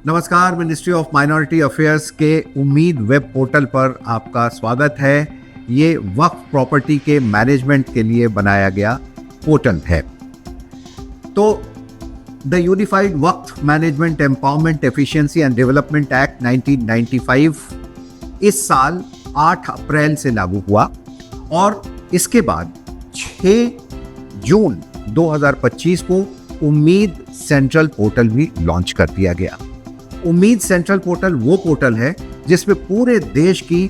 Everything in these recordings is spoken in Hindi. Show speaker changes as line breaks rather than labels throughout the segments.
नमस्कार, मिनिस्ट्री ऑफ माइनॉरिटी अफेयर्स के उम्मीद वेब पोर्टल पर आपका स्वागत है। ये वक्फ प्रॉपर्टी के मैनेजमेंट के लिए बनाया गया पोर्टल है। तो the unified Waqf management empowerment efficiency and development act 1995 इस साल 8 अप्रैल से लागू हुआ और इसके बाद 6 जून 2025 को उम्मीद सेंट्रल पोर्टल भी लॉन्च कर दिया गया। उम्मीद सेंट्रल पोर्टल वो पोर्टल है जिसमें पूरे देश की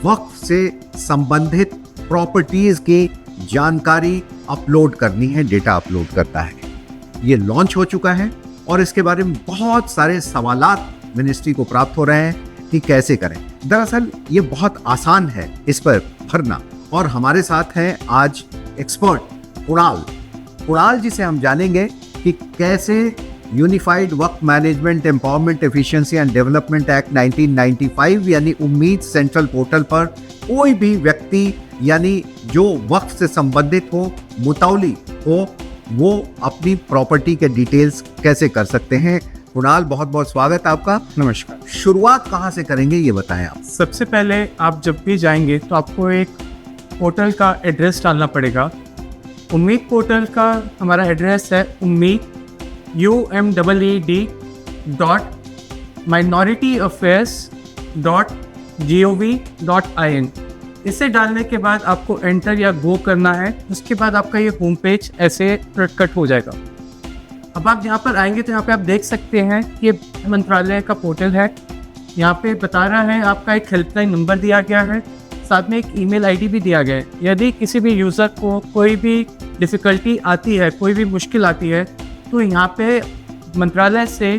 वक्फ से संबंधित प्रॉपर्टीज की जानकारी अपलोड करनी है, डेटा अपलोड करता है। ये लॉन्च हो चुका है और इसके बारे में बहुत सारे सवालात मिनिस्ट्री को प्राप्त हो रहे हैं कि कैसे करें। दरअसल ये बहुत आसान है इस पर भरना। और हमारे साथ हैं आज एक्सपर्ट कुणाल जी से हम जानेंगे कि कैसे unified Waqf management empowerment efficiency and development act 1995 यानी उम्मीद सेंट्रल पोर्टल पर कोई भी व्यक्ति यानी जो वक्फ से संबंधित हो, मुतौली हो, वो अपनी प्रॉपर्टी के डिटेल्स कैसे कर सकते हैं। कुणाल, बहुत बहुत स्वागत आपका।
नमस्कार।
शुरुआत कहाँ से करेंगे ये बताएं आप।
सबसे पहले आप जब भी जाएंगे तो आपको एक पोर्टल का एड्रेस डालना पड़ेगा। उम्मीद पोर्टल का हमारा एड्रेस है उम्मीद UMED.minorityAffairs.gov.in। इसे डालने के बाद आपको एंटर या गो करना है। उसके बाद आपका ये होम पेज ऐसे कट हो जाएगा। अब आप यहाँ पर आएंगे तो यहाँ पे आप देख सकते हैं कि ये मंत्रालय का पोर्टल है। यहाँ पे बता रहा है आपका एक हेल्पलाइन नंबर दिया गया है, साथ में एक ईमेल आईडी भी दिया गया है। यदि किसी भी यूज़र को कोई भी डिफ़िकल्टी आती है, कोई भी मुश्किल आती है, तो यहाँ पे मंत्रालय से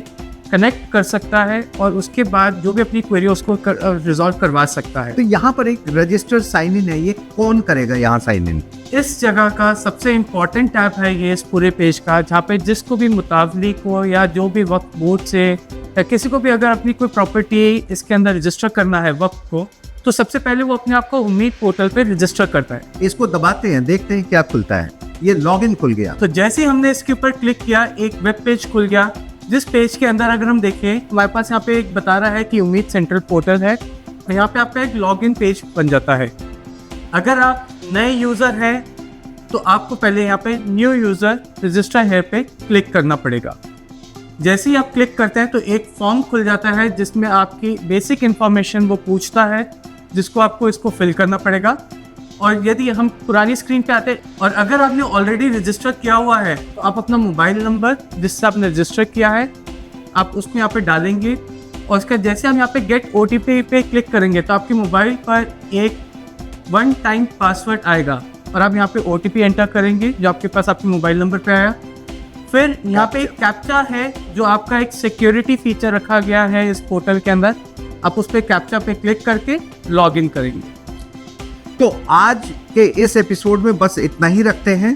कनेक्ट कर सकता है और उसके बाद जो भी अपनी क्वेरी उसको रिजॉल्व करवा सकता है।
तो यहाँ पर एक रजिस्टर साइन इन है, ये कौन करेगा यहाँ साइन इन?
इस जगह का सबसे इम्पॉर्टेंट ऐप है ये इस पूरे पेज का, जहाँ पे जिसको भी मुताबिक हो या जो भी वक्फ बोर्ड से या किसी को भी अगर अपनी कोई प्रॉपर्टी इसके अंदर रजिस्टर करना है वक्फ को, तो सबसे पहले वो अपने आप को उम्मीद पोर्टल पे रजिस्टर करता है।
इसको दबाते हैं, देखते हैं क्या खुलता है। ये लॉगिन खुल गया।
तो जैसे ही हमने इसके ऊपर क्लिक किया एक वेब पेज खुल गया, जिस पेज के अंदर अगर हम देखें हमारे पास यहाँ पे एक बता रहा है कि उम्मीद सेंट्रल पोर्टल है। यहाँ पे आपका एक लॉगिन पेज बन जाता है। अगर आप नए यूज़र हैं तो आपको पहले यहाँ पे न्यू यूज़र रजिस्टर हेयर पे क्लिक करना पड़ेगा। जैसे ही आप क्लिक करते हैं तो एक फॉर्म खुल जाता है जिसमें आपकी बेसिक इन्फॉर्मेशन वो पूछता है, जिसको आपको इसको फिल करना पड़ेगा। और यदि हम पुरानी स्क्रीन पे आते और अगर आपने ऑलरेडी रजिस्टर किया हुआ है तो आप अपना मोबाइल नंबर जिससे आपने रजिस्टर किया है आप उसमें यहाँ पे डालेंगे और उसका जैसे हम यहाँ पे गेट OTP पे क्लिक करेंगे तो आपके मोबाइल पर एक 1 टाइम पासवर्ड आएगा और आप यहाँ पे OTP एंटर करेंगे जो आपके पास आपके मोबाइल नंबर पे आया। फिर यहाँ पे एक कैप्चा है जो आपका एक सिक्योरिटी फीचर रखा गया है इस पोर्टल के अंदर। आप उस पर कैप्चा पे क्लिक करके लॉग इन करेंगे।
तो आज के इस एपिसोड में बस इतना ही रखते हैं।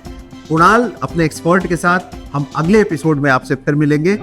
कुणाल अपने एक्सपर्ट के साथ हम अगले एपिसोड में आपसे फिर मिलेंगे।